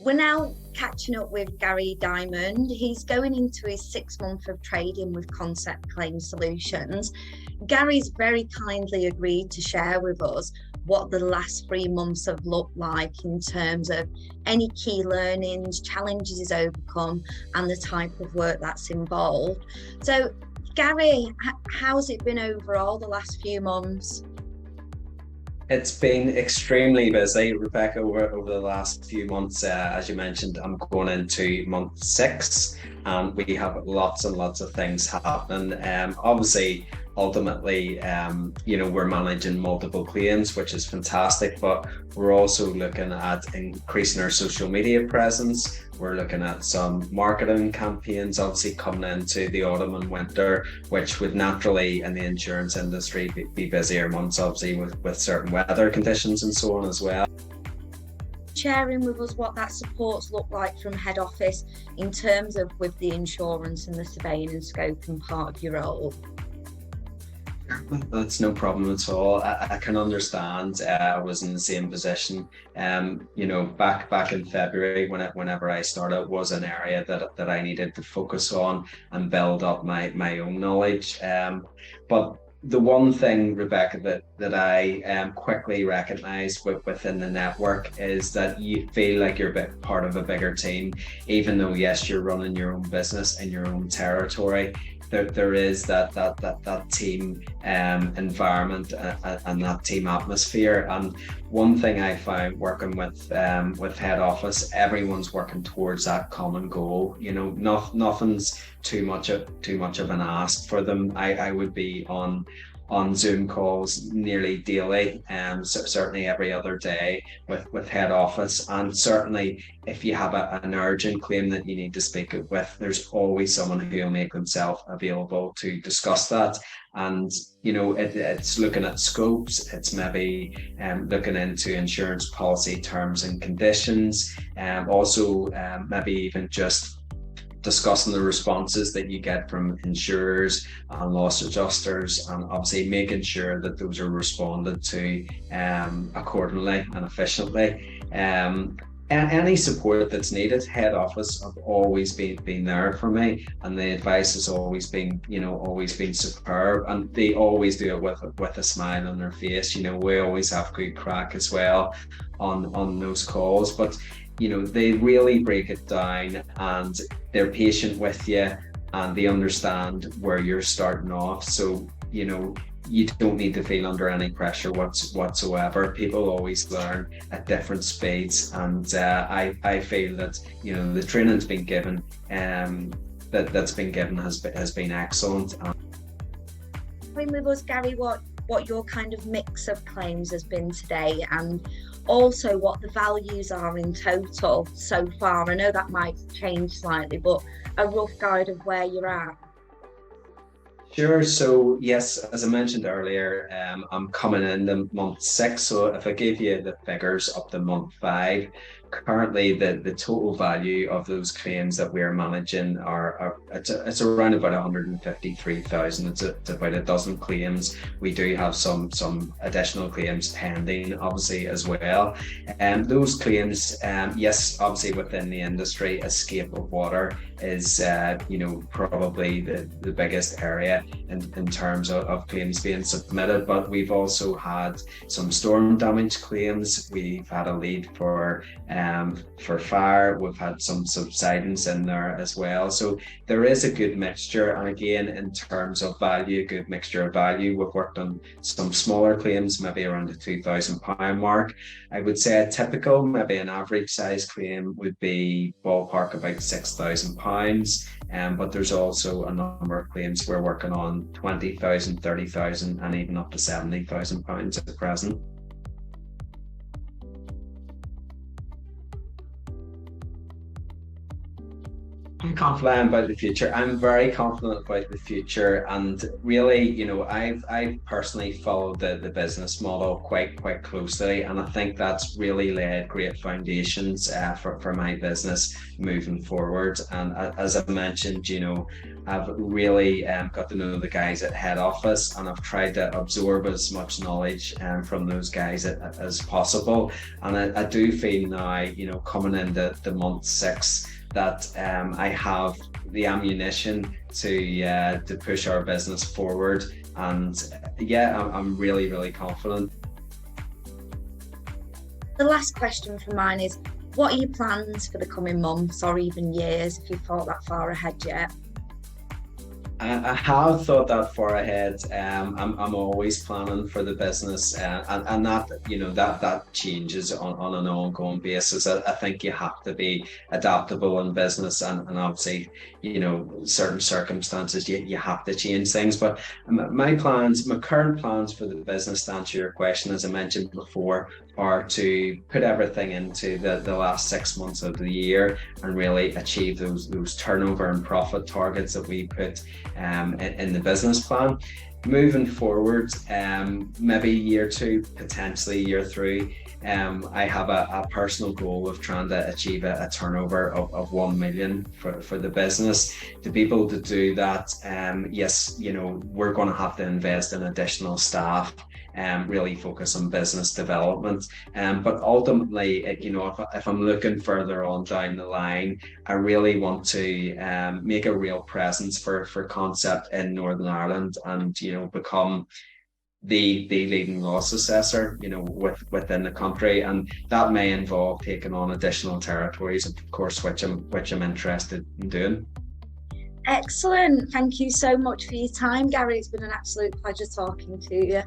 We're now catching up with Gary Dimond. He's going into his 6 month of trading with Concept Claim Solutions. Gary's very kindly agreed to share with us what the last 3 months have looked like in terms of any key learnings, challenges he's overcome, and the type of work that's involved. So, Gary, how's it been overall the last few months? It's been extremely busy, Rebecca, over the last few months. As you mentioned, I'm going into month six, and we have lots and lots of things happening. Obviously, ultimately, we're managing multiple claims, which is fantastic, but we're also looking at increasing our social media presence. We're looking at some marketing campaigns, obviously coming into the autumn and winter, which would naturally in the insurance industry be busier months, obviously with certain weather conditions and so on as well. Sharing with us what that support's look like from head office in terms of with the insurance and the surveying and scoping part of your role. That's no problem at all. I can understand. I was in the same position. Back in February, whenever I started, was an area that I needed to focus on and build up my own knowledge. But the one thing, Rebecca, that I quickly recognized within the network is that you feel like you're part of a bigger team, even though yes, you're running your own business in your own territory. There is that team environment and that team atmosphere. And one thing I found working with head office, everyone's working towards that common goal. Nothing's too much of an ask for them. I would be on Zoom calls nearly daily, certainly every other day with head office. And certainly if you have an urgent claim that you need to speak with, there's always someone who will make themselves available to discuss that. And it's looking at scopes, it's maybe looking into insurance policy terms and conditions, also maybe even just discussing the responses that you get from insurers and loss adjusters, and obviously making sure that those are responded to accordingly and efficiently. Any support that's needed, head office have always been there for me, and the advice has always been superb, and they always do it with a smile on their face. We always have good crack as well on those calls, but they really break it down, and they're patient with you, and they understand where you're starting off. So you don't need to feel under any pressure whatsoever. People always learn at different speeds, and I feel that the training's been given, that's been given has been excellent. With us, Gary, what your kind of mix of claims has been today, and also what the values are in total so far. I know that might change slightly, but a rough guide of where you're at. Sure. So yes, as I mentioned earlier, I'm coming in the month six. So if I give you the figures up to month five, currently the total value of those claims that we're managing it's around about 153,000. It's about a dozen claims. We do have some additional claims pending, obviously as well. And those claims, yes, obviously within the industry, escape of water is probably the biggest area in terms of claims being submitted, but we've also had some storm damage claims. We've had a lead for fire. We've had some subsidence in there as well. So there is a good mixture, and again, in terms of value, a good mixture of value. We've worked on some smaller claims, maybe around the £2,000 mark. I would say a typical, maybe an average size claim would be ballpark about £6,000. But there's also a number of claims we're working on 20,000, 30,000, and even up to £70,000 at present. I'm confident about the future. I'm very confident about the future, and really, I've personally followed the business model quite closely, and I think that's really laid great foundations for my business moving forward. And as I mentioned, I've really got to know the guys at head office, and I've tried to absorb as much knowledge from those guys as possible. And I do feel now, coming into the month 6, that I have the ammunition to push our business forward. And yeah, I'm really confident. The last question from mine is, what are your plans for the coming months or even years, if you've thought that far ahead yet? I have thought that far ahead. I'm always planning for the business, and that that changes on an ongoing basis. I think you have to be adaptable in business, and obviously, certain circumstances you have to change things. But my current plans for the business, to answer your question, as I mentioned before, are to put everything into the last 6 months of the year and really achieve those turnover and profit targets that we put in the business plan. Moving forward, maybe year 2, potentially year 3, I have a personal goal of trying to achieve a turnover of 1 million for the business. To be able to do that, yes, we're going to have to invest in additional staff and really focus on business development. But ultimately, if I'm looking further on down the line, I really want to make a real presence for Concept in Northern Ireland, and become the leading loss assessor, within the country, and that may involve taking on additional territories, of course, which I'm interested in doing. Excellent. Thank you so much for your time, Gary. It's been an absolute pleasure talking to you.